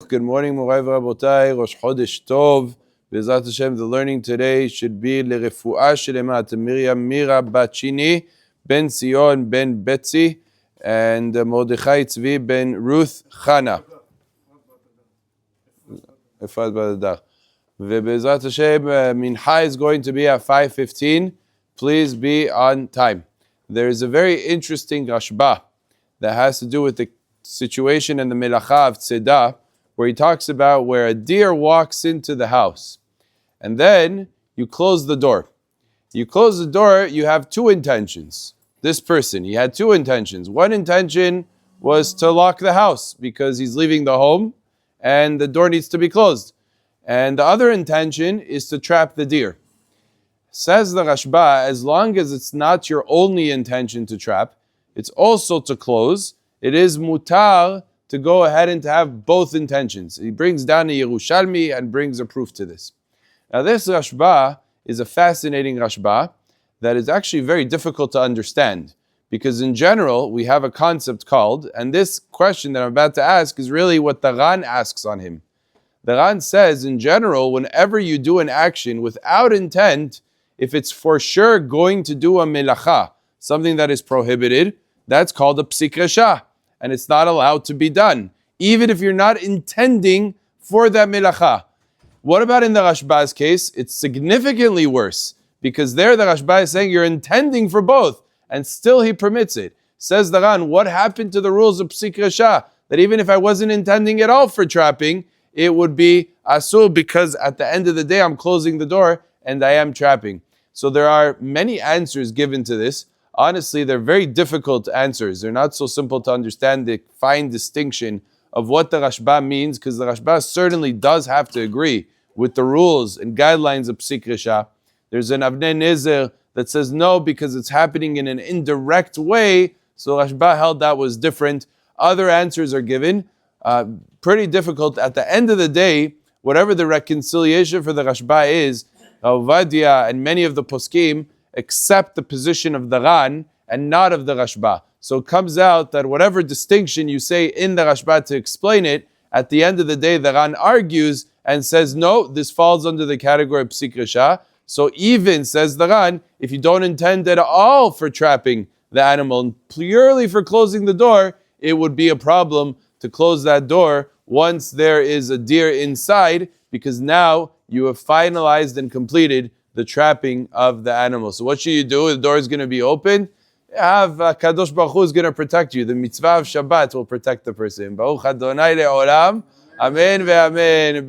Good morning, Morai V'Rabotai, Rosh Chodesh Tov. B'ezrat Hashem, the learning today should be L'Refuah Shelema to Miriam Mira Bachini, Ben Sion Ben Betsy, and Mordechai Tzvi Ben Ruth Chana. Efrat Badadach. B'ezrat Hashem, Mincha is going to be at 5:15. Please be on time. There is a very interesting Rashba that has to do with the situation in the Melacha of Tzedah, where he talks about where a deer walks into the house. And then you close the door. You close the door, you have two intentions. This person, he had two intentions. One intention was to lock the house because he's leaving the home and the door needs to be closed. And the other intention is to trap the deer. Says the Rashba, as long as it's not your only intention to trap, it's also to close. It is mutar to go ahead and to have both intentions. He brings down a Yerushalmi and brings a proof to this. Now this Rashba is a fascinating Rashba that is actually very difficult to understand, because in general we have a concept called, and this question that I'm about to ask is really what the Ran asks on him. The Ran says, in general, whenever you do an action without intent, if it's for sure going to do a melacha, something that is prohibited, that's called a psik resha, and it's not allowed to be done, even if you're not intending for that melacha. What about in the Rashba's case? It's significantly worse, because there the Rashba is saying you're intending for both, and still he permits it. Says the Ran, what happened to the rules of psik resha? That even if I wasn't intending at all for trapping, it would be asur, because at the end of the day I'm closing the door and I am trapping. So there are many answers given to this. Honestly, they're very difficult answers. They're not so simple to understand the fine distinction of what the Rashba means, because the Rashba certainly does have to agree with the rules and guidelines of psik resha. There's an Avnei Nezer that says no, because it's happening in an indirect way, so Rashba held that was different. Other answers are given. Pretty difficult. At the end of the day, whatever the reconciliation for the Rashba is, Ovadia and many of the poskim accept the position of the Ran and not of the Rashba. So it comes out that whatever distinction you say in the Rashba to explain it, at the end of the day the Ran argues and says, no, this falls under the category of psik resha. So even, says the Ran, if you don't intend at all for trapping the animal, purely for closing the door, it would be a problem to close that door once there is a deer inside, because now you have finalized and completed the trapping of the animal. So what should you do? The door is going to be open. Have Kadosh Baruch Hu is going to protect you. The mitzvah of Shabbat will protect the person. Baruch Adonai le'olam. Amen ve'amen.